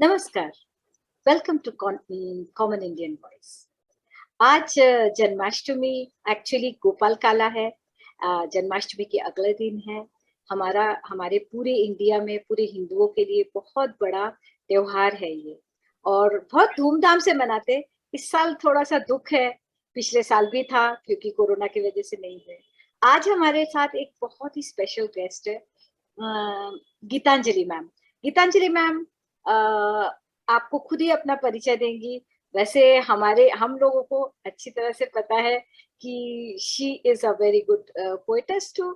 नमस्कार, welcome to common Indian voice. आज Janmashtami actually Gopal काला है। जन्माष्टमी के अगले दिन है। हमारे पूरे इंडिया में पूरे हिंदुओं के लिए बहुत बड़ा त्योहार है ये, और बहुत धूमधाम से मनाते। इस साल थोड़ा सा दुख है, पिछले साल भी था क्योंकि कोरोना की वजह से नहीं है। आज हमारे साथ एक बहुत ही स्पेशल गेस्ट है, गीतांजलि मैम। गीतांजलि मैम आपको खुद ही अपना परिचय देंगी। वैसे हम लोगों को अच्छी तरह से पता है कि she is a very good poetess too.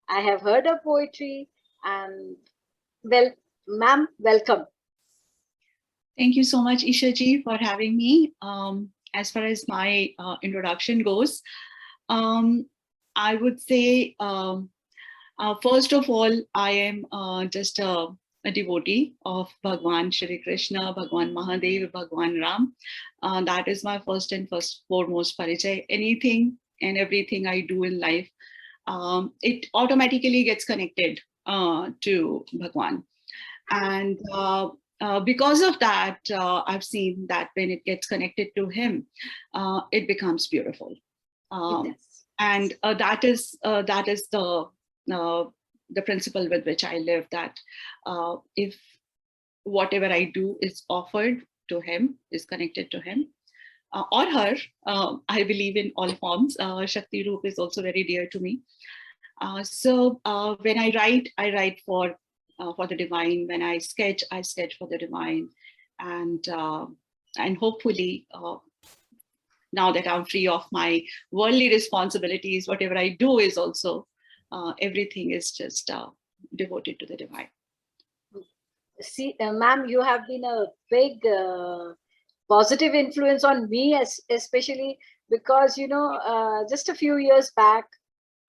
I have heard a poetry and well ma'am, welcome. Thank you so much, Isha ji, for having me. As far as my introduction goes, I would say, first of all, I am just a devotee of Bhagwan Shri Krishna, Bhagwan Mahadev, Bhagwan Ram. That is my first and foremost parichay. Anything and everything I do in life, it automatically gets connected to Bhagwan. And because of that, I've seen that when it gets connected to him, it becomes beautiful. And that is the principle with which I live, that if whatever I do is offered to him, is connected to him or her, I believe in all forms. Shakti Roop is also very dear to me. So when I write for the divine. When I sketch for the divine, and hopefully now that I'm free of my worldly responsibilities, whatever I do is also everything is just devoted to the divine. See, ma'am, you have been a big positive influence on me, especially because just a few years back,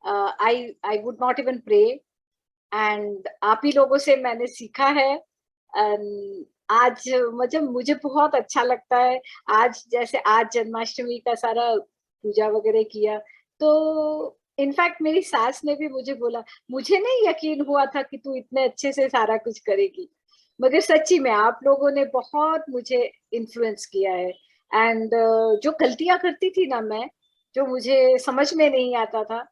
I would not even pray, and आप ही लोगों से मैंने सीखा है। आज मुझे बहुत अच्छा लगता है। आज जैसे आज जन्माष्टमी का सारा पूजा वगैरह किया, तो इनफैक्ट मेरी सास ने भी मुझे बोला, मुझे नहीं यकीन हुआ था कि तू इतने अच्छे से सारा कुछ करेगी, मगर सच्ची में आप लोगों ने बहुत मुझे इन्फ्लुएंस किया है। एंड जो गलतियां करती थी ना मैं, जो मुझे समझ में नहीं आता था,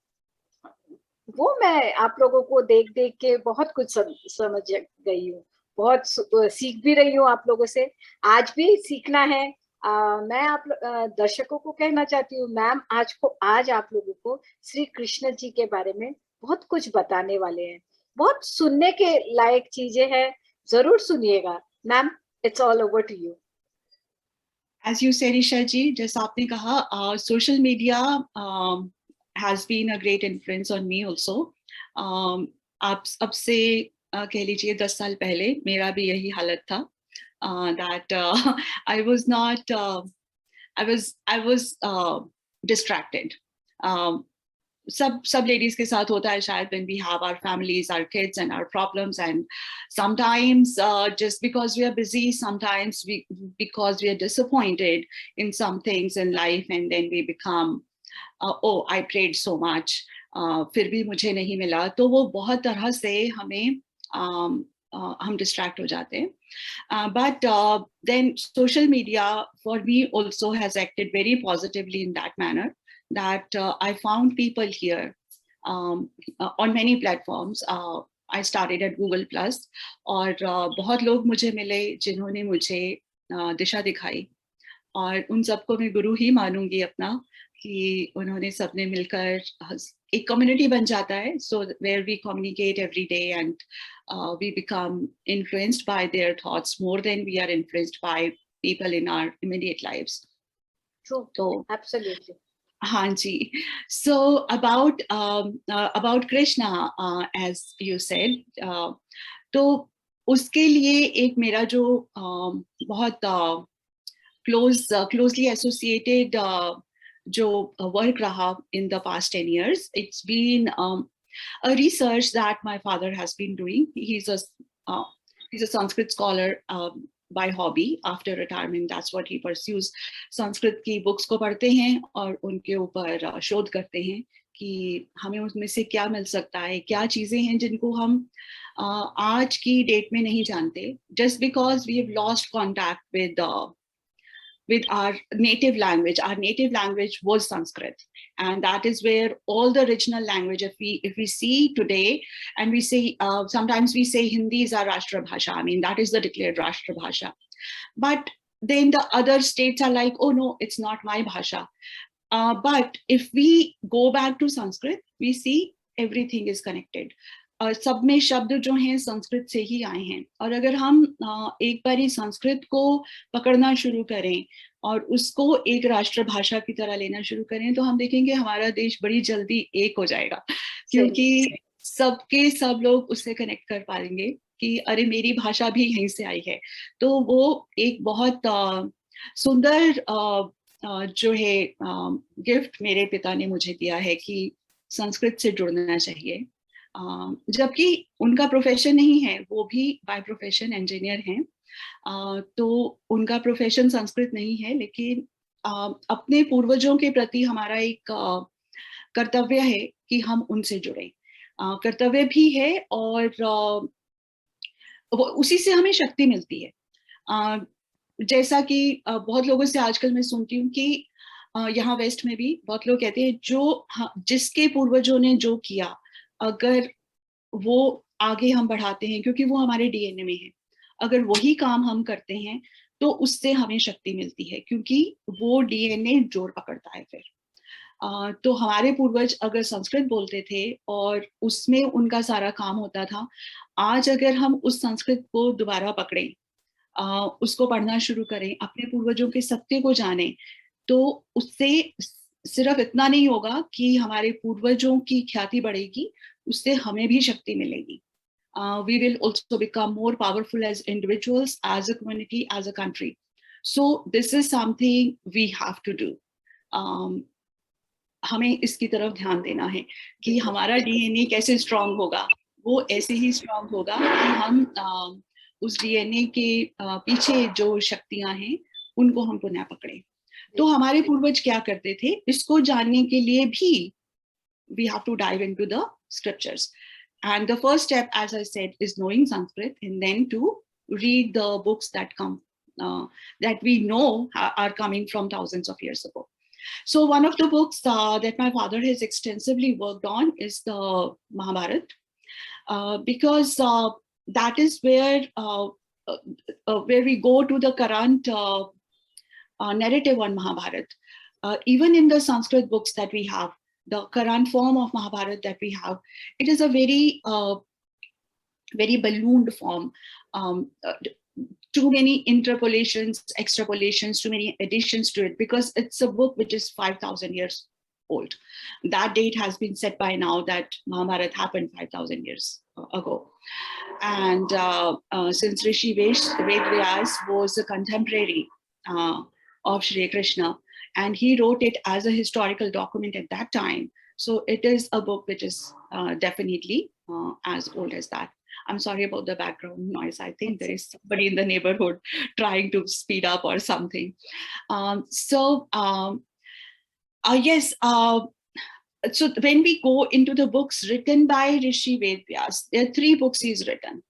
वो मैं आप लोगों को देख देख के बहुत कुछ समझ गई हूँ। बहुत सीख भी रही हूँ आप लोगों से। आज भी सीखना है। मैं आप दर्शकों को कहना चाहती हूँ, मैम आज आप लोगों को श्री कृष्ण जी के बारे में बहुत कुछ बताने वाले हैं। बहुत सुनने के लायक चीजें हैं, जरूर सुनिएगा। Ma'am, it's all over to you. As you said, Isha ji, जैसा आपने कहा, social media has been a great influence on me also. आप अब से कह लीजिए 10 साल पहले मेरा भी यही हालत था, that I was distracted. सब ladies के साथ होता है शायद, when we have our families, our kids and our problems, and sometimes just because we are busy, sometimes because we are disappointed in some things in life, and then we become oh, I prayed so much, फिर भी मुझे नहीं मिला, तो वो बहुत तरह से हमें हम distract हो जाते हैं। But then social media for me also has acted very positively in that manner, that I found people here on many platforms. I started at Google Plus, और बहुत लोग मुझे मिले जिन्होंने मुझे दिशा दिखाई, और उन सबको मैं गुरु ही मानूंगी अपना, कि उन्होंने सबने मिलकर एक कम्युनिटी बन जाता है, so where we communicate every day, and we become influenced by their thoughts more than we are influenced by people in our immediate lives. True. So absolutely. हाँ जी. So about Krishna, as you said, तो उसके लिए एक मेरा जो बहुत closely associated जो work raha in the past 10 years, it's been a research that my father has been doing. He's a Sanskrit scholar by hobby. After retirement, that's what he pursues. Sanskrit की books को पढ़ते हैं और उनके ऊपर शोध करते हैं कि हमें उसमें से क्या मिल सकता है, क्या चीजें हैं जिनको हम आज की डेट में नहीं जानते, just because we have lost contact with our native language. Our native language was Sanskrit, and that is where all the original language. If we see today, and we say sometimes we say Hindi is our Rashtra Bhasha. I mean, that is the declared Rashtra Bhasha. But then the other states are like, oh no, it's not my bhasha. But if we go back to Sanskrit, we see everything is connected. सब में शब्द जो हैं संस्कृत से ही आए हैं, और अगर हम एक बारी संस्कृत को पकड़ना शुरू करें और उसको एक राष्ट्र भाषा की तरह लेना शुरू करें, तो हम देखेंगे हमारा देश बड़ी जल्दी एक हो जाएगा, क्योंकि सबके सब लोग उससे कनेक्ट कर पाएंगे कि अरे मेरी भाषा भी यहीं से आई है। तो वो एक बहुत सुंदर जो है गिफ्ट मेरे पिता ने मुझे दिया है कि संस्कृत से जुड़ना चाहिए। जबकि उनका प्रोफेशन नहीं है, वो भी बाय प्रोफेशन इंजीनियर हैं, तो उनका प्रोफेशन संस्कृत नहीं है, लेकिन अपने पूर्वजों के प्रति हमारा एक कर्तव्य है कि हम उनसे जुड़े, कर्तव्य भी है, और उसी से हमें शक्ति मिलती है। जैसा कि बहुत लोगों से आजकल मैं सुनती हूँ कि यहाँ वेस्ट में भी बहुत लोग कहते हैं जो जिसके पूर्वजों ने जो किया, अगर वो आगे हम बढ़ाते हैं, क्योंकि वो हमारे डीएनए में है, अगर वही काम हम करते हैं तो उससे हमें शक्ति मिलती है, क्योंकि वो डीएनए जोड़ पकड़ता है फिर। तो हमारे पूर्वज अगर संस्कृत बोलते थे और उसमें उनका सारा काम होता था, आज अगर हम उस संस्कृत को दोबारा पकड़ें, उसको पढ़ना शुरू करें, अपने पूर्वजों के सत्य को जानें, तो उससे सिर्फ इतना नहीं होगा कि हमारे पूर्वजों की ख्याति बढ़ेगी, उससे हमें भी शक्ति मिलेगी। We will also become more powerful as individuals, as a community, as a country. So this is something we have to do. हमें इसकी तरफ ध्यान देना है कि हमारा डीएनए कैसे स्ट्रांग होगा। वो ऐसे ही स्ट्रांग होगा कि हम उस डीएनए के पीछे जो शक्तियां हैं उनको हम पुनः पकड़े। तो हमारे पूर्वज क्या करते थे, इसको जानने के लिए भी we have to dive into the scriptures. And the first step, as I said, is knowing Sanskrit, and then to read the books that come, that we know are coming from thousands of years ago. So one of the books that my father has extensively worked on is the Mahabharata, because that is where we go to the current narrative on Mahabharata. Even in the Sanskrit books that we have, the current form of Mahabharata that we have, it is a very, very ballooned form. Too many interpolations, extrapolations, too many additions to it, because it's a book which is 5,000 years old. That date has been set by now that Mahabharata happened 5,000 years ago. And since Rishi Vedvyas was a contemporary of Shri Krishna, and he wrote it as a historical document at that time, so it is a book which is definitely as old as that. I'm sorry about the background noise. I think there is somebody in the neighborhood trying to speed up or something. Yes, so when we go into the books written by Rishi Vedvyas, there are 3 books he's written.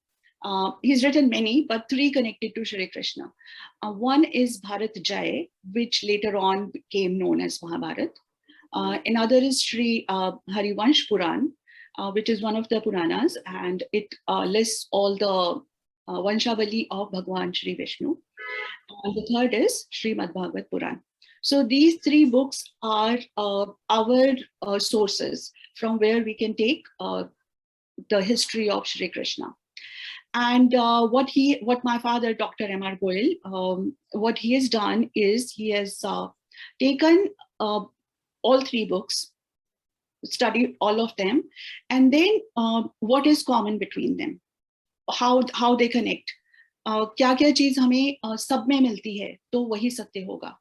He's written many, but 3 connected to Shri Krishna. One is Bharat Jai, which later on became known as Mahabharata. Another is Shri Harivansh Puran, which is one of the Puranas, and it lists all the Vanshavali of Bhagwan Shri Vishnu. And the third is Srimad Bhagavad Puran. So these 3 books are our sources from where we can take the history of Shri Krishna. And what my father, Dr. M.R. Goyal, what he has done is he has taken all 3 books, studied all of them, and then what is common between them, how they connect, क्या क्या चीज हमें सब में मिलती है तो वही सत्य होगा,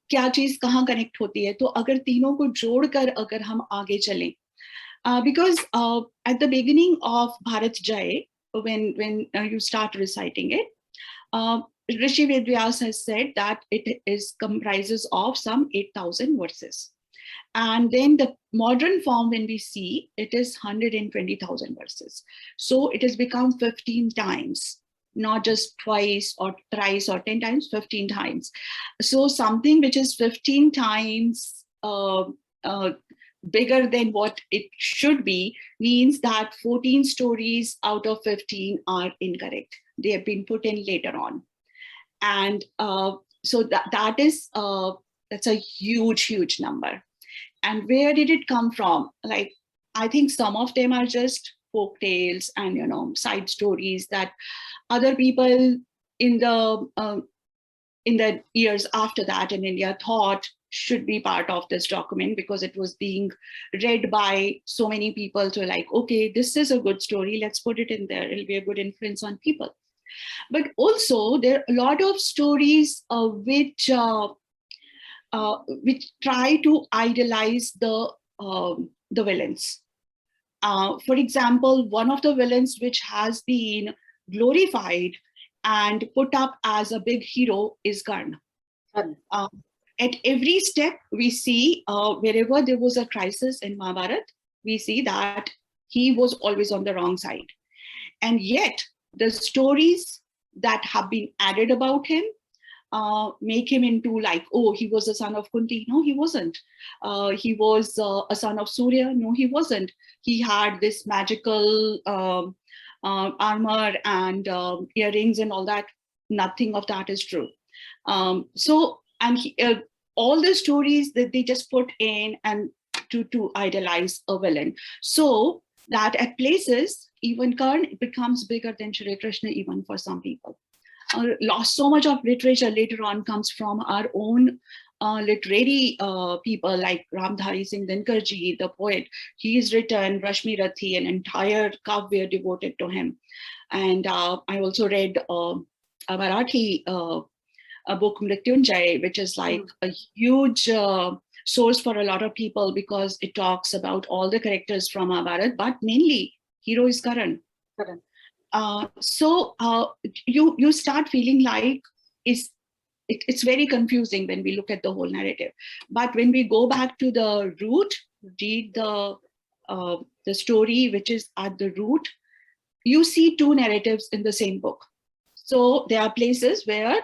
क्या चीज कहाँ कनेक्ट होती है, तो अगर तीनों को जोड़कर अगर हम आगे चलें, because at the beginning of Bharat Jai, when you start reciting it, Rishi Vedvyas has said that it comprises of some 8,000 verses. And then the modern form, when we see, it is 120,000 verses. So it has become 15 times, not just twice or thrice or 10 times, 15 times. So something which is 15 times bigger than what it should be means that 14 stories out of 15 are incorrect. They have been put in later on. And so that is, that's a huge number. And where did it come from? Like, I think some of them are just folk tales and, you know, side stories that other people in the years after that in India thought should be part of this document, because it was being read by so many people. So like, okay, this is a good story, let's put it in there, it'll be a good influence on people. But also there are a lot of stories which try to idolize the villains. For example, one of the villains which has been glorified and put up as a big hero is Karna. At every step we see, wherever there was a crisis in Mahabharata, we see that he was always on the wrong side. And yet the stories that have been added about him make him into like, oh, he was a son of Kunti. No, he wasn't. He was a son of Surya. No, he wasn't. He had this magical armor and earrings and all that. Nothing of that is true. So, and all the stories that they just put in and to idolize a villain. So that at places, even Karna becomes bigger than Shri Krishna, even for some people. Lost so much of literature later on comes from our own literary people like Ramdhari Singh Dinkarji, the poet. He's written Rashmi Rathi, an entire kavya devoted to him. And I also read a Marathi a book, Mrityunjay, which is like a huge source for a lot of people, because it talks about all the characters from Mahabharata, but mainly hero is Karan. So you start feeling like it's very confusing when we look at the whole narrative. But when we go back to the root, read the story which is at the root, you see two narratives in the same book. So there are places where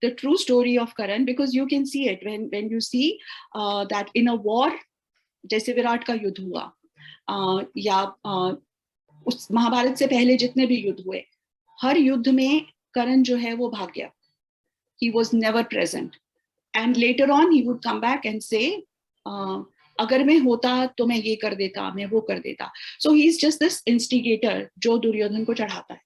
the true story of Karan, because you can see it when you see that in a war, जैसे विराट का युद्ध हुआ या उस महाभारत से पहले जितने भी युद्ध हुए, हर युद्ध में करण जो है वो भाग गया. He was never present. And later on he would come back and say, अगर मैं होता तो मैं ये कर देता, मैं वो कर देता. So he's just this instigator जो दुर्योधन को चढ़ाता है.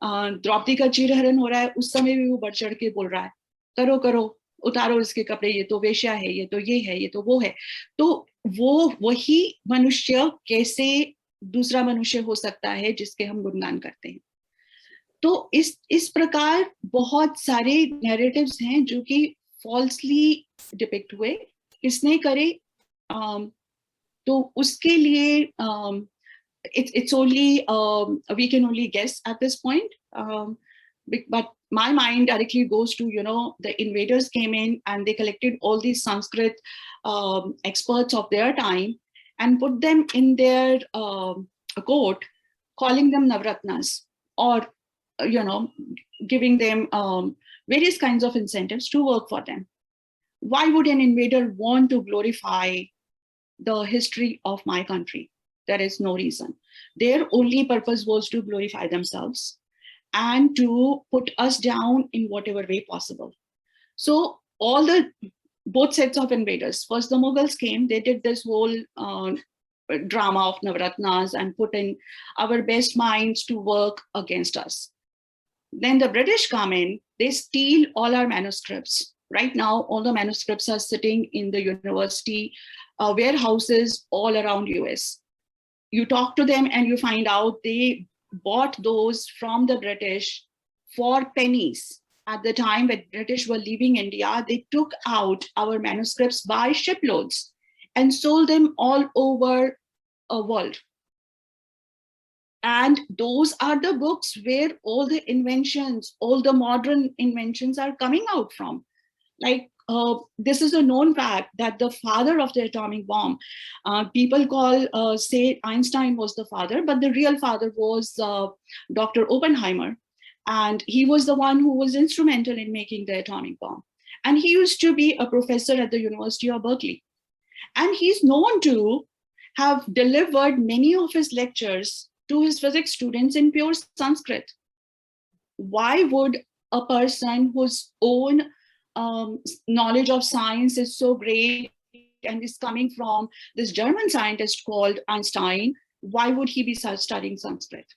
द्रौपदी का चीरहरण हो रहा है, उस समय भी वो बढ़ चढ़ के बोल रहा है, करो करो, उतारो इसके कपड़े, ये तो वेश्या है, ये तो ये है, ये तो वो है. तो वो वही मनुष्य कैसे दूसरा मनुष्य हो सकता है जिसके हम गुणगान करते हैं. तो इस प्रकार बहुत सारे नैरेटिव्स हैं जो कि फॉल्सली डिपिक्ट हुए. किसने करे, तो उसके लिए it's only we can only guess at this point, but my mind directly goes to, you know, the invaders came in and they collected all these Sanskrit experts of their time and put them in their court, calling them Navratnas, or you know, giving them various kinds of incentives to work for them. Why would an invader want to glorify the history of my country? There is no reason. Their only purpose was to glorify themselves and to put us down in whatever way possible. So both sets of invaders, first the Mughals came, they did this whole drama of Navratnas and put in our best minds to work against us. Then the British come in, they steal all our manuscripts. Right now, all the manuscripts are sitting in the university warehouses all around US. You talk to them and you find out they bought those from the British for pennies. At the time when British were leaving India, they took out our manuscripts by shiploads and sold them all over the world. And those are the books where all the inventions, all the modern inventions are coming out from. Like this is a known fact that the father of the atomic bomb, people say Einstein was the father, but the real father was Dr. Oppenheimer. And he was the one who was instrumental in making the atomic bomb. And he used to be a professor at the University of Berkeley. And he's known to have delivered many of his lectures to his physics students in pure Sanskrit. Why would a person whose own knowledge of science is so great and is coming from this German scientist called Einstein, why would he be studying Sanskrit?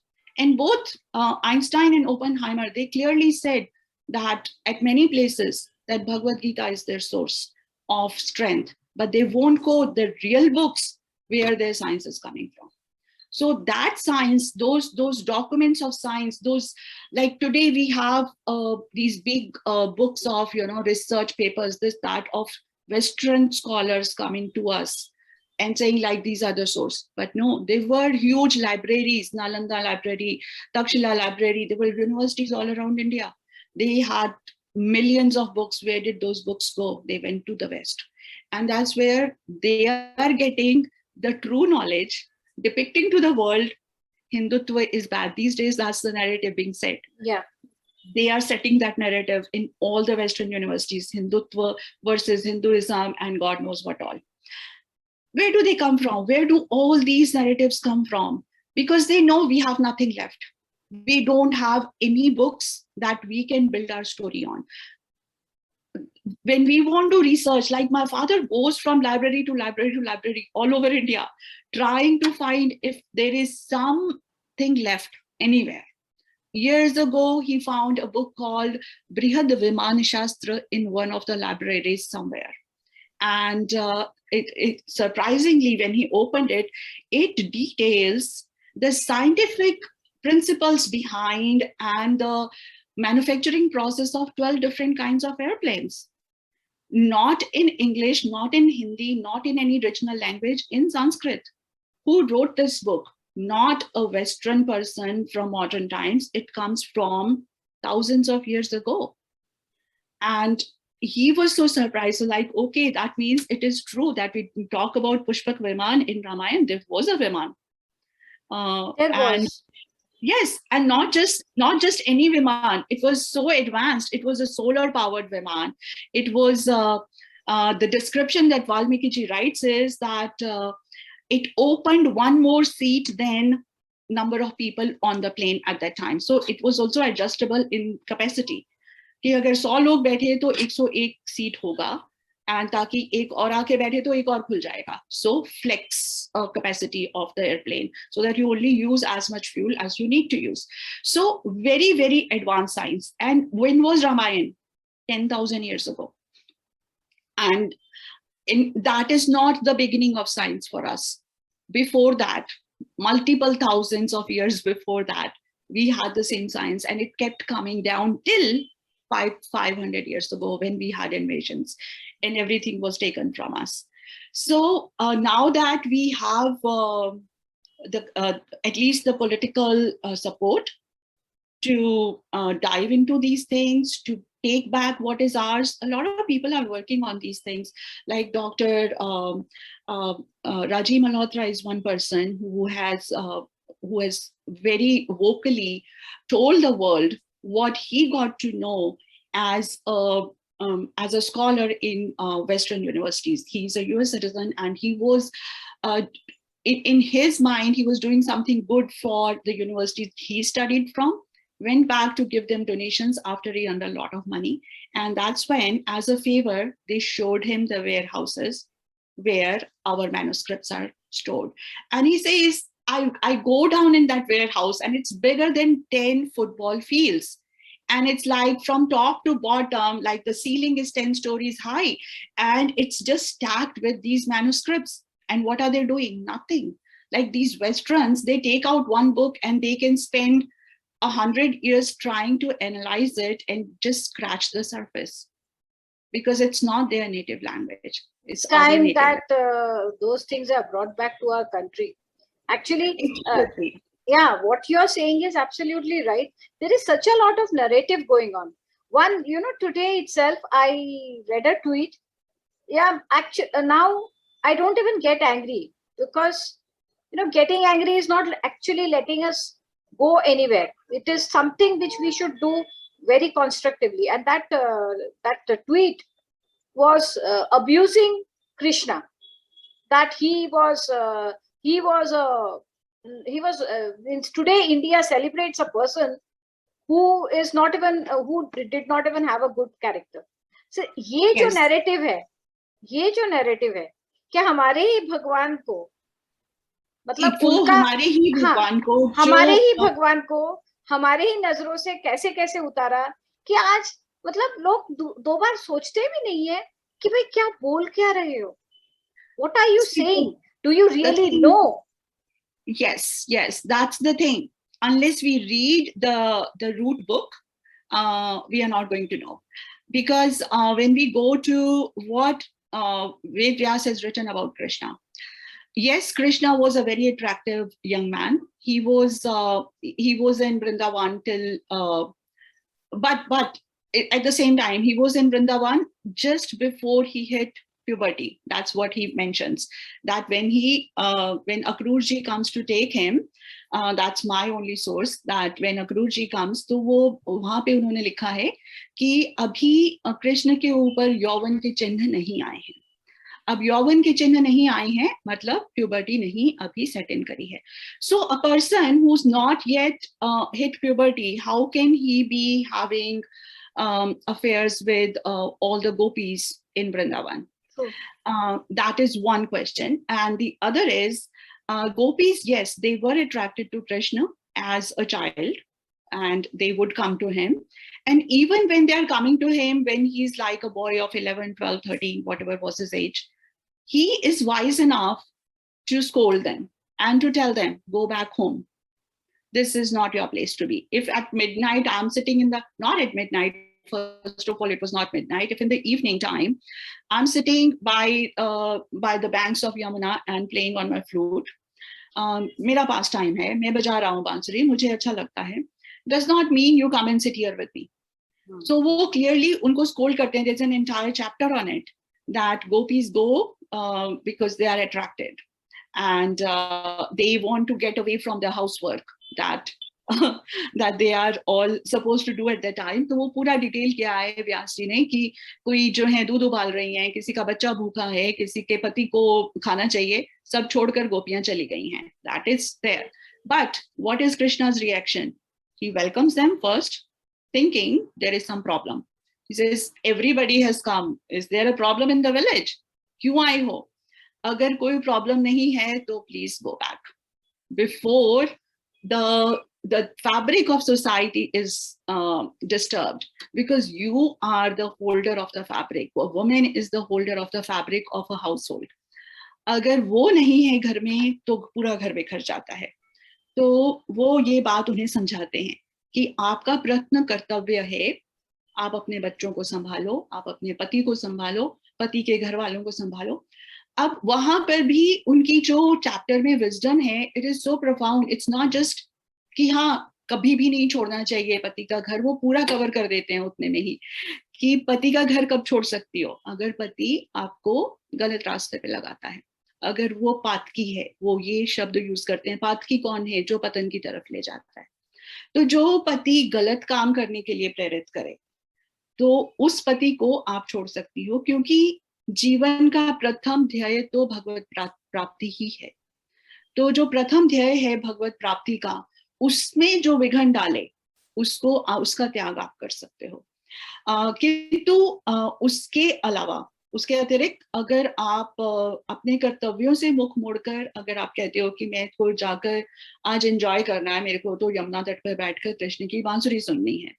And both Einstein and Oppenheimer, they clearly said that at many places that Bhagavad Gita is their source of strength, but they won't quote the real books where their science is coming from. So that science, those documents of science, those, like today we have these big books of, research papers, this, that, of Western scholars coming to us and saying like these are the source. But no, they were huge libraries, Nalanda Library, Takshila Library, there were universities all around India. They had millions of books. Where did those books go? They went to the West. And that's where they are getting the true knowledge, depicting to the world Hindutva is bad. These days, that's the narrative being said. Yeah. They are setting that narrative in all the Western universities, Hindutva versus Hinduism and God knows what all. Where do they come from? Where do all these narratives come from? Because they know we have nothing left. We don't have any books that we can build our story on. When we want to research, like my father goes from library to library to library all over India, trying to find if there is something left anywhere. Years ago, he found a book called Brihad Viman Shastra in one of the libraries somewhere. And it surprisingly, when he opened it, it details the scientific principles behind and the manufacturing process of 12 different kinds of airplanes. Not in English, not in Hindi, not in any regional language, in Sanskrit. Who wrote this book? Not a Western person from modern times. It comes from thousands of years ago. And he was so surprised. So like, okay, that means it is true that we talk about Pushpak Viman in Ramayana. There was a Viman. There was. Yes, and not just any Viman. It was so advanced. It was a solar-powered Viman. It was the description that Valmiki ji writes is that it opened one more seat than number of people on the plane at that time. So it was also adjustable in capacity. कि अगर 100 लोग बैठे तो 101 seat होगा, and ताकि एक और आके बैठे तो एक और खुल जाएगा. So flex capacity of the airplane so that you only use as much fuel as you need to use. So very, very advanced science. And when was Ramayana? 10,000 years ago. And that is not the beginning of science for us. Before that, multiple thousands of years before that, we had the same science, and it kept coming down till 500 years ago when we had invasions and everything was taken from us. So now that we have at least the political support to dive into these things, to take back what is ours, a lot of people are working on these things. Like Dr. Rajiv Malhotra is one person who has very vocally told the world what he got to know as a scholar in Western universities. He's a US citizen, and he was, in his mind, he was doing something good for the universities he studied from, went back to give them donations after he earned a lot of money. And that's when, as a favor, they showed him the warehouses where our manuscripts are stored. And he says, I go down in that warehouse and it's bigger than 10 football fields. And it's like from top to bottom, like the ceiling is 10 stories high. And it's just stacked with these manuscripts. And what are they doing? Nothing. Like these Westerns, they take out one book and they can spend 100 years trying to analyze it and just scratch the surface because it's not their native language. It's time that those things are brought back to our country. Actually, yeah, what you're saying is absolutely right. There is such a lot of narrative going on. One, today itself I read a tweet. Yeah, actually, now I don't even get angry, because getting angry is not actually letting us go anywhere. It is something which we should do very constructively. And that tweet was abusing Krishna, that he was today India celebrates a person who is not even who did not even have a good character. So ये जो Yes. Narrative है, ये जो narrative है, क्या हमारे ही भगवान को, मतलब वो उनका, हमारे ही हाँ, भगवान को हमारे ही जो भगवान को हमारे ही नजरों से कैसे कैसे उतारा, कि आज मतलब लोग दो बार सोचते भी नहीं है कि भाई क्या बोल क्या रहे हो, what are you saying, do you the really thing, know? yes, that's the thing. Unless we read the root book, we are not going to know. Because when we go to what Ved Vyas has written about Krishna, yes, Krishna was a very attractive young man. He was in Vrindavan till, but at the same time, he was in Vrindavan just before he hit puberty. That's what he mentions. That when Akrurji comes to take him, that's my only source. That when Akrurji comes, तो वो वहाँ पे उन्होंने लिखा है कि अभी कृष्ण के ऊपर यौवन के चिन्ह नहीं आए हैं. अब यौवन के चिन्ह नहीं आए हैं मतलब प्यूबर्टी नहीं अभी सेट इन करी है. So a person who is not yet hit puberty, how can he be having affairs with all the gopis in Vrindavan? That is one question. And the other is, gopis, yes, they were attracted to Krishna as a child, and they would come to him. And even when they are coming to him, when he's like a boy of 11, 12, 13, whatever was his age, he is wise enough to scold them and to tell them, go back home. This is not your place to be. If at midnight I'm sitting not at midnight, first of all, it was not midnight. If in the evening time, I'm sitting by the banks of Yamuna and playing on my flute, मेरा पास time है, मैं बजा रहा हूँ बांसुरी, मुझे अच्छा लगता है, does not mean you come and sit here with me. So वो clearly उनको scold करते हैं. There's an entire chapter on it, that gopis go because they are attracted, and they want to get away from their housework that that they are all supposed to do at that time. तो वो पूरा detail किया है व्यास जी ने कि कोई जो है दूध उबाल रही हैं, किसी का बच्चा भूखा है, किसी के पति को खाना चाहिए, सब छोड़कर गोपियां चली गई हैं. That is there. But what is Krishna's reaction? He welcomes them first, thinking there is some problem. He says, everybody has come. Is there a problem in the village? क्यों आए हो? अगर कोई problem नहीं है तो please go back. Before the fabric of society is disturbed, because you are the holder of the fabric. A woman is the holder of the fabric of a household. अगर वो नहीं है घर में तो पूरा घर बिखर जाता है. तो वो ये बात उन्हें समझाते हैं कि आपका प्रयत्न कर्तव्य है, आप अपने बच्चों को संभालो, आप अपने पति को संभालो, पति के घर वालों को संभालो. अब वहां पर भी उनकी जो चैप्टर में विजडम है, it is so profound. It's not just कि हाँ कभी भी नहीं छोड़ना चाहिए पति का घर, वो पूरा कवर कर देते हैं उतने में ही कि पति का घर कब छोड़ सकती हो, अगर पति आपको गलत रास्ते पे लगाता है, अगर वो पातकी है. वो ये शब्द यूज करते हैं, पातकी कौन है? जो पतन की तरफ ले जाता है. तो जो पति गलत काम करने के लिए प्रेरित करे, तो उस पति को आप छोड़ सकती हो, क्योंकि जीवन का प्रथम ध्येय तो भगवत प्राप्ति ही है. तो जो प्रथम ध्येय है भगवत प्राप्ति का, उसमें जो विघन डाले उसको उसका त्याग आप कर सकते हो. किंतु उसके अलावा, उसके अतिरिक्त अगर आप अपने कर्तव्यों से मुख मोड़कर अगर आप कहते हो कि मैं को जाकर आज एंजॉय करना है, मेरे को तो यमुना तट पर बैठकर कृष्ण की बांसुरी सुननी है,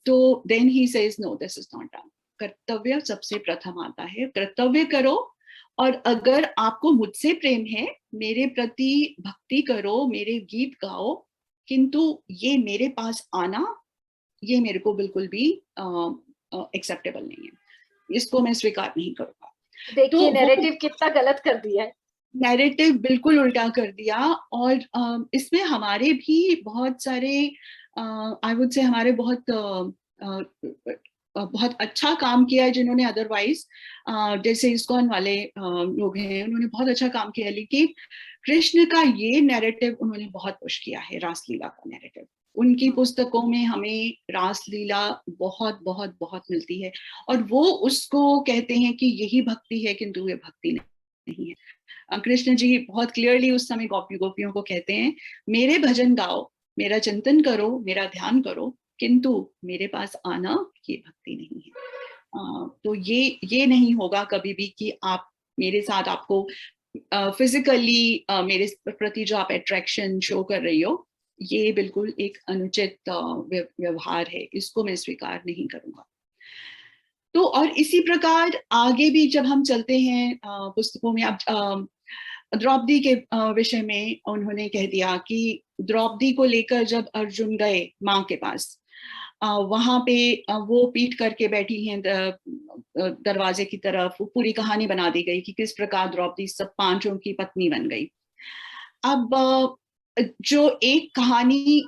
तो then he says no, this is not done. कर्तव्य सबसे प्रथम आता है, कर्तव्य करो. और अगर आपको मुझसे प्रेम है, मेरे प्रति भक्ति करो, मेरे गीत गाओ, किंतु ये मेरे पास आना, ये मेरे को बिल्कुल भी एक्सेप्टेबल नहीं है, इसको मैं स्वीकार नहीं करूंगा. देखिए नैरेटिव कितना गलत कर दिया है. नैरेटिव बिल्कुल उल्टा कर दिया. और इसमें हमारे भी बहुत सारे आई वुड से हमारे बहुत बहुत अच्छा काम किया है, जिन्होंने अदरवाइज जैसे इस्कॉन वाले लोग हैं, उन्होंने बहुत अच्छा काम किया, लेकिन कृष्ण का ये नैरेटिव उन्होंने बहुत पुश किया है, रासलीला का नैरेटिव। उनकी पुस्तकों में हमें रासलीला बहुत बहुत बहुत मिलती है, और वो उसको कहते हैं कि यही भक्ति है, किंतु ये भक्ति नहीं है। कृष्ण जी बहुत क्लियरली उस समय गोपियों को कहते हैं, मेरे भजन गाओ, मेरा चिंतन करो, मेरा ध्यान करो, किंतु मेरे पास आना ये भक्ति नहीं है। तो ये नहीं होगा कभी भी कि आप मेरे साथ, आपको फिजिकली मेरे प्रति जो आप अट्रैक्शन शो कर रही हो, ये बिल्कुल एक अनुचित व्यवहार है, इसको मैं स्वीकार नहीं करूंगा। तो और इसी प्रकार आगे भी जब हम चलते हैं पुस्तकों में, अब द्रौपदी के विषय में उन्होंने कह दिया कि द्रौपदी को लेकर जब अर्जुन गए माँ के पास, वहां पे वो पीठ करके बैठी हैं दरवाजे की तरफ, पूरी कहानी बना दी गई कि किस प्रकार द्रौपदी सब पांचों की पत्नी बन गई। अब जो एक कहानी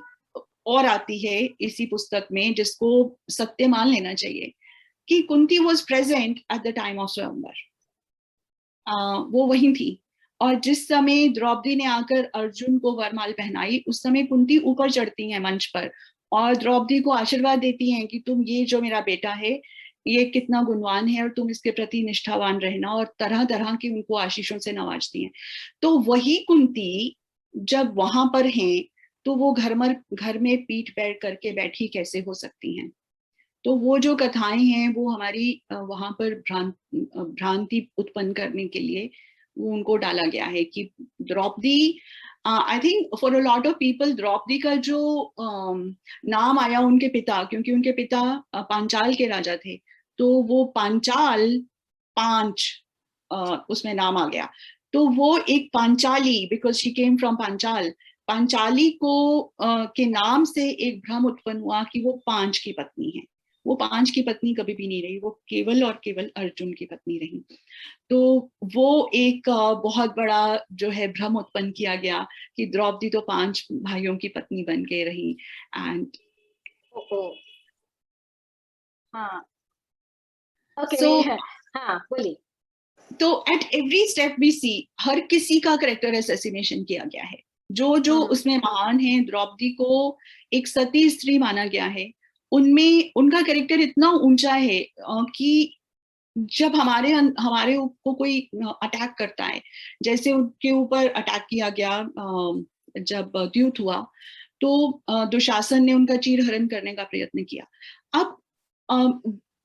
और आती है इसी पुस्तक में, जिसको सत्य मान लेना चाहिए, कि Kunti was present at the time of स्वयंवर। वो वहीं थी, और जिस समय द्रौपदी ने आकर अर्जुन को वरमाल पहनाई, उस समय कुंती ऊपर चढ़ती हैं मंच पर और द्रौपदी को आशीर्वाद देती हैं कि तुम, ये जो मेरा बेटा है ये कितना गुणवान है, और तुम इसके प्रति निष्ठावान रहना, और तरह तरह की उनको आशीषों से नवाजती हैं। तो वही कुंती जब वहां पर हैं, तो वो घर में पीठ पैर करके बैठी कैसे हो सकती हैं? तो वो जो कथाएं हैं वो हमारी वहां पर भ्रांति उत्पन्न करने के लिए वो उनको डाला गया है कि Draupadi, I think for a lot of people, Draupadi का जो नाम आया उनके पिता, क्योंकि उनके पिता पांचाल के राजा थे, तो वो पांचाल पांच उसमें नाम आ गया। तो वो एक Panchali, because she came from Panchal, Panchali को के नाम से एक भ्रम उत्पन्न हुआ कि वो पांच की पत्नी है। वो पांच की पत्नी कभी भी नहीं रही, वो केवल और केवल अर्जुन की पत्नी रही। तो वो एक बहुत बड़ा जो है भ्रम उत्पन्न किया गया कि द्रौपदी तो पांच भाइयों की पत्नी बन के रही। एंड हाँ, ओके, सो हाँ बोलिए। तो एट एवरी स्टेप वी सी, हर किसी का कैरेक्टर असैसिनेशन किया गया है। जो जो उसमें महान है, द्रौपदी को एक सती स्त्री माना गया है, उनमें उनका कैरेक्टर इतना ऊंचा है कि जब हमारे को कोई अटैक करता है, जैसे उनके ऊपर अटैक किया गया जब द्यूत हुआ, तो दुशासन ने उनका चीरहरण करने का प्रयत्न किया। अब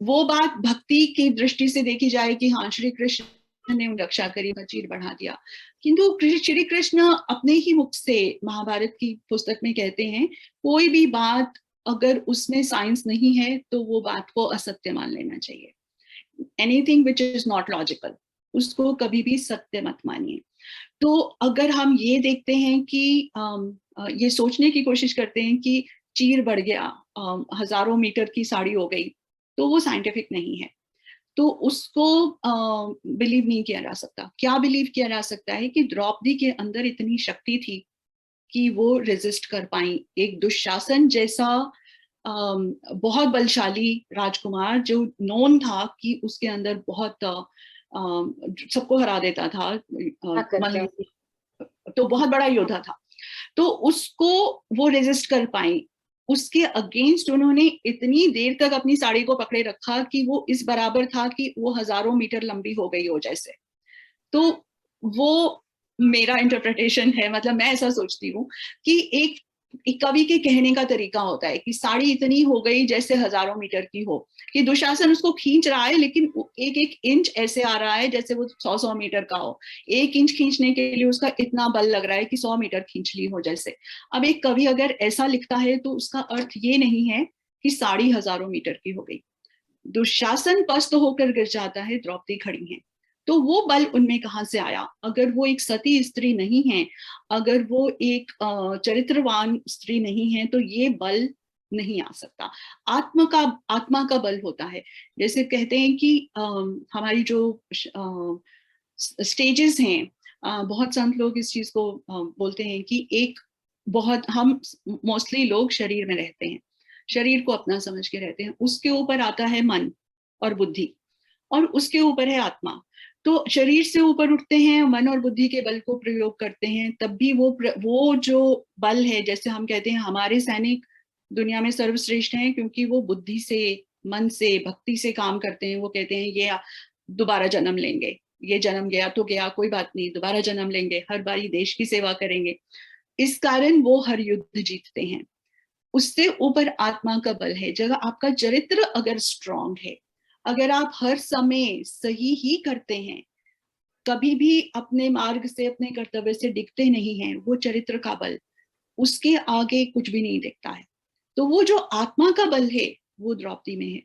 वो बात भक्ति की दृष्टि से देखी जाए कि हाँ, श्री कृष्ण ने रक्षा करी, चीर बढ़ा दिया, किंतु श्री कृष्ण अपने ही मुख से महाभारत की पुस्तक में कहते हैं, कोई भी बात अगर उसमें साइंस नहीं है तो वो बात को असत्य मान लेना चाहिए। Anything which is not logical, उसको कभी भी सत्य मत मानिए। तो अगर हम ये देखते हैं कि ये सोचने की कोशिश करते हैं कि चीर बढ़ गया, हजारों मीटर की साड़ी हो गई, तो वो साइंटिफिक नहीं है। तो उसको बिलीव नहीं किया जा सकता। क्या बिलीव किया जा सकता है कि द्रौपदी के अंदर इतनी शक्ति थी कि वो रेजिस्ट कर पाई एक दुशासन जैसा बहुत बलशाली राजकुमार, जो नोन था कि उसके अंदर बहुत सबको हरा देता था, तो बहुत बड़ा योद्धा था। तो उसको वो रेजिस्ट कर पाई, उसके अगेंस्ट उन्होंने इतनी देर तक अपनी साड़ी को पकड़े रखा कि वो इस बराबर था कि वो हजारों मीटर लंबी हो गई हो जैसे। तो वो मेरा इंटरप्रिटेशन है, मतलब मैं ऐसा सोचती हूँ कि एक कवि के कहने का तरीका होता है कि साड़ी इतनी हो गई जैसे हजारों मीटर की हो, कि दुशासन उसको खींच रहा है, लेकिन एक एक इंच ऐसे आ रहा है जैसे वो 100 मीटर का हो। एक इंच खींचने के लिए उसका इतना बल लग रहा है कि 100 मीटर खींच ली हो जैसे। अब एक कवि अगर ऐसा लिखता है तो उसका अर्थ ये नहीं है कि साड़ी हजारों मीटर की हो गई। दुशासन पस्त होकर गिर जाता है, द्रौपदी खड़ी है। तो वो बल उनमें कहां से आया? अगर वो एक सती स्त्री नहीं है, अगर वो एक चरित्रवान स्त्री नहीं है, तो ये बल नहीं आ सकता। आत्मा का बल होता है। जैसे कहते हैं कि हमारी जो स्टेजेस हैं, बहुत संत लोग इस चीज को बोलते हैं कि एक बहुत हम मोस्टली लोग शरीर में रहते हैं, शरीर को अपना समझ के रहते हैं। उसके ऊपर आता है मन और बुद्धि, और उसके ऊपर है आत्मा। तो शरीर से ऊपर उठते हैं, मन और बुद्धि के बल को प्रयोग करते हैं, तब भी वो जो बल है, जैसे हम कहते हैं हमारे सैनिक दुनिया में सर्वश्रेष्ठ हैं, क्योंकि वो बुद्धि से, मन से, भक्ति से काम करते हैं। वो कहते हैं ये दोबारा जन्म लेंगे, ये जन्म गया तो गया, कोई बात नहीं, दोबारा जन्म लेंगे, हर बारी देश की सेवा करेंगे। इस कारण वो हर युद्ध जीतते हैं। उससे ऊपर आत्मा का बल है। जब आपका चरित्र अगर स्ट्रांग है, अगर आप हर समय सही ही करते हैं, कभी भी अपने मार्ग से, अपने कर्तव्य से डिगते नहीं हैं, वो चरित्र का बल, उसके आगे कुछ भी नहीं दिखता है। तो वो जो आत्मा का बल है वो द्रौपदी में है।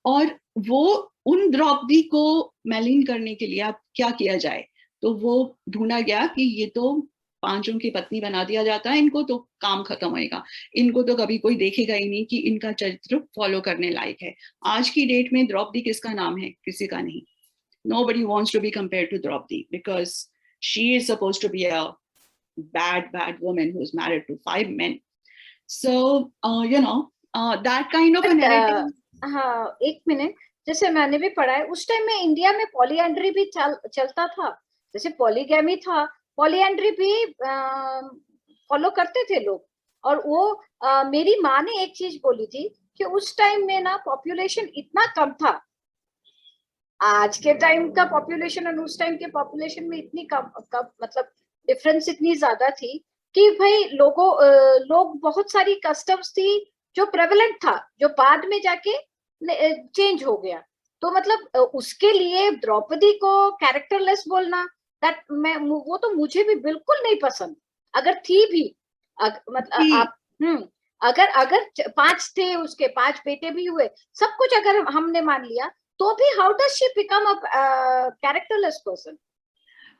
और वो उन द्रौपदी को मलिन करने के लिए अब क्या किया जाए, तो वो ढूंढा गया कि ये तो पांचों की पत्नी बना दिया जाता है, इनको तो काम खत्म होएगा, इनको तो कभी कोई देखेगा ही नहीं कि इनका चरित्र फॉलो करने लायक है। आज की डेट में द्रौपदी किसका नाम है? किसी का नहीं। Nobody wants to be compared to Draupadi because she is supposed to be a bad woman who's married to 5 men. So, that kind of a narrative. हाँ, एक मिनट, जैसे मैंने भी पढ़ा है उस टाइम में इंडिया में पॉलीएंड्री भी चलता था, जैसे पॉलीगैमी था, पॉलीएंड्री भी फॉलो करते थे लोग। और वो मेरी माँ ने एक चीज बोली थी कि उस टाइम में ना पॉपुलेशन इतना कम था, आज के टाइम का पॉपुलेशन और उस टाइम के पॉपुलेशन में इतनी कम मतलब डिफरेंस इतनी ज्यादा थी कि भाई लोग बहुत सारी कस्टम्स थी जो प्रेवलेंट था, जो बाद में जाके चेंज हो गया। तो मतलब उसके लिए द्रौपदी को कैरेक्टरलेस बोलना, दैट वो तो मुझे भी बिल्कुल नहीं पसंद। अगर थी भी मतलब आप अगर 5 थे, उसके 5 बेटे भी हुए, सब कुछ अगर हमने मान लिया, तो भी how does she become a characterless person?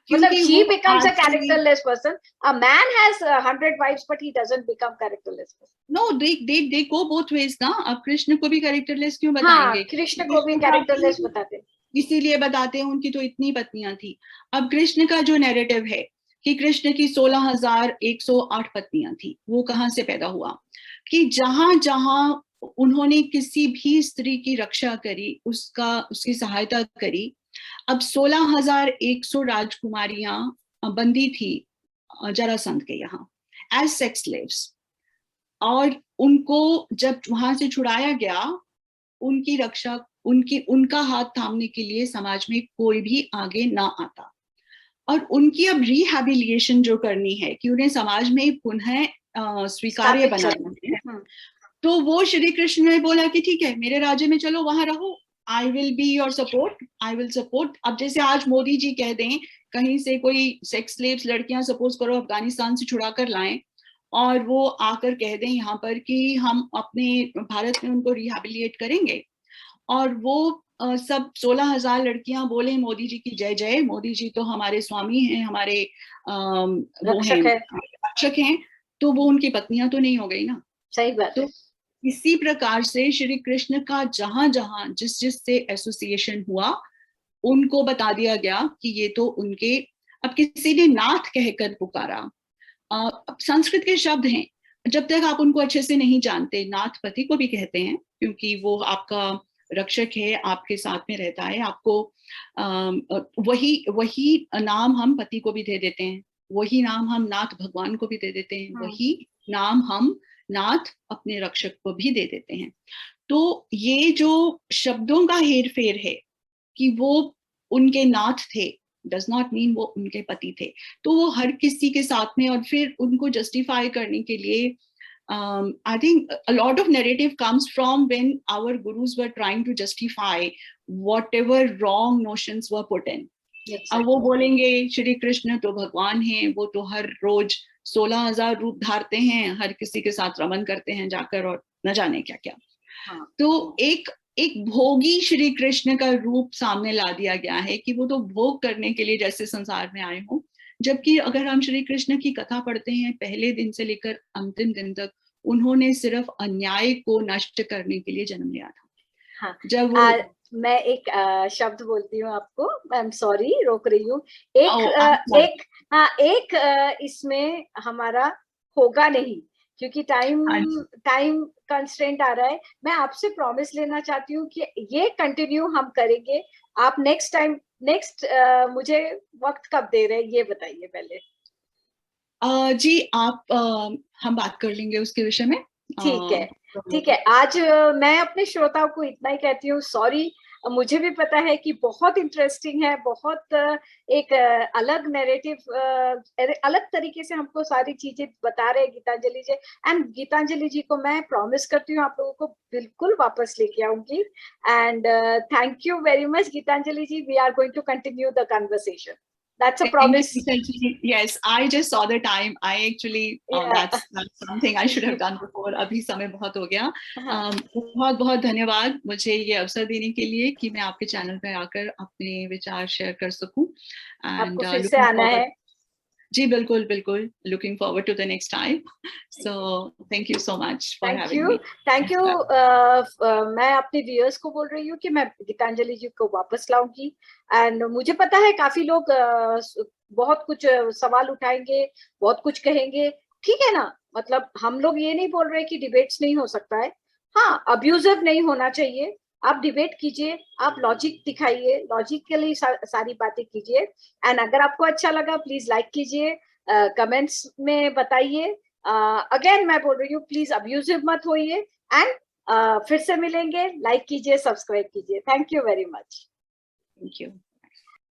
मतलब she becomes a characterless person. A man has 100 wives, but he doesn't become characterless person. No, they go both ways ना। अब कृष्ण को भी कैरेक्टरलेस क्यों बताएंगे? हाँ, कृष्ण को भी कैरेक्टरलेस बताते हैं, इसीलिए बताते हैं उनकी तो इतनी पत्नियां थी। अब कृष्ण का जो नैरेटिव है कि कृष्ण की 16,108 पत्नियां थी, वो कहाँ से पैदा हुआ? कि जहां जहां उन्होंने किसी भी स्त्री की रक्षा करी, उसकी सहायता करी। अब 16,100 राजकुमारियां बंदी थी जरासंध के यहाँ एज सेक्स स्लेव्स, और उनको जब वहां से छुड़ाया गया, उनकी रक्षा, उनका हाथ थामने के लिए समाज में कोई भी आगे ना आता। और उनकी अब रिहैबिलिटेशन जो करनी है कि उन्हें समाज में पुनः स्वीकार्य बनाना है, तो वो श्री कृष्ण ने बोला कि ठीक है, मेरे राज्य में चलो, वहां रहो, I will be your support, I will support. अब जैसे आज मोदी जी कह दें कहीं से कोई सेक्स स्लेव्स लड़कियां सपोज करो अफगानिस्तान से छुड़ा कर लाएं, और वो आकर कह दें यहाँ पर कि हम अपने भारत में उनको रिहैबिलिटेट करेंगे, और वो सब 16,000 लड़कियां बोले मोदी जी की जय जय, मोदी जी तो हमारे स्वामी हैं, हमारे वो हैं, रक्षक हैं, तो वो उनकी पत्नियां तो नहीं हो गई ना। सही बात है। तो इसी प्रकार से श्री कृष्ण का जहां जहां जिस से एसोसिएशन हुआ, उनको बता दिया गया कि ये तो उनके, अब किसी ने नाथ कहकर पुकारा, संस्कृत के शब्द हैं, जब तक आप उनको अच्छे से नहीं जानते, नाथ पति को भी कहते हैं, क्योंकि वो आपका रक्षक है, आपके साथ में रहता है, आपको वही नाम हम पति को भी दे देते हैं, वही नाम हम नाथ भगवान को भी दे देते हैं, वही नाम हम नाथ अपने रक्षक को भी दे देते हैं। तो ये जो शब्दों का हेर फेर है कि वो उनके नाथ थे, डज नॉट मीन वो उनके पति थे। तो वो हर किसी के साथ में, और फिर उनको जस्टिफाई करने के लिए I think a lot of narrative comes from when our gurus were trying to justify whatever wrong notions were put in. अब वो बोलेंगे श्री कृष्ण तो भगवान हैं, वो तो हर रोज 16,000 रूप धारते हैं, हर किसी के साथ रमन करते हैं जाकर, और न जाने क्या क्या। तो एक भोगी श्री कृष्ण का रूप सामने ला दिया गया है कि वो तो भोग करने के लिए जैसे संसार में आए हो, जबकि अगर हम श्री कृष्ण की कथा पढ़ते हैं, पहले दिन से लेकर अंतिम दिन तक उन्होंने सिर्फ अन्याय को नष्ट करने के लिए जन्म लिया था। हाँ, जब मैं एक शब्द बोलती हूँ आपको, आई एम सॉरी, रोक रही हूँ, एक इसमें हमारा होगा नहीं, क्योंकि टाइम हाँ जी। टाइम कंस्ट्रेंट आ रहा है। मैं आपसे प्रॉमिस लेना चाहती हूँ कि ये कंटिन्यू हम करेंगे। आप नेक्स्ट मुझे वक्त कब दे रहे हैं ये बताइए पहले। जी आप हम बात कर लेंगे उसके विषय में। ठीक है, ठीक तो है। आज मैं अपने श्रोताओं को इतना ही कहती हूँ, सॉरी। मुझे भी पता है कि बहुत इंटरेस्टिंग है, बहुत एक अलग नैरेटिव, अलग तरीके से हमको सारी चीजें बता रहे हैं गीतांजलि जी। एंड गीतांजलि जी को मैं प्रॉमिस करती हूँ आप लोगों को बिल्कुल वापस लेके आऊंगी। And thank you very much Geetanjali ji, we are going to continue the conversation, that's a thank you, promise. Geetanjali. Yes, I just saw the time. I actually that's something I should have done before. अभी समय बहुत हो गया। हाँ, बहुत बहुत धन्यवाद मुझे ये अवसर देने के लिए कि मैं आपके चैनल पे आकर अपने विचार शेयर कर सकूं। आपको एंड फिर से लुकिंग आना फॉरवर्ड। है। जी बिल्कुल बिल्कुल, looking forward to the next time. So thank you so much for thank having you, me. Thank you. मैं अपने व्यूअर्स को बोल रही हूँ कि मैं गीतांजलि जी को वापस लाऊंगी। एंड मुझे पता है काफी लोग बहुत कुछ सवाल उठाएंगे, बहुत कुछ कहेंगे। ठीक है ना, मतलब हम लोग ये नहीं बोल रहे कि डिबेट्स नहीं हो सकता है। हाँ, अब्यूजिव नहीं होना चाहिए। आप डिबेट कीजिए, आप लॉजिक दिखाइए, लॉजिकली सारी बातें कीजिए। एंड अगर आपको अच्छा लगा प्लीज लाइक कीजिए, कमेंट्स में बताइए। अगेन मैं बोल रही हूँ प्लीज अब्यूजिव मत होइए। एंड फिर से मिलेंगे, लाइक कीजिए, सब्सक्राइब कीजिए। Thank you very much. Thank you.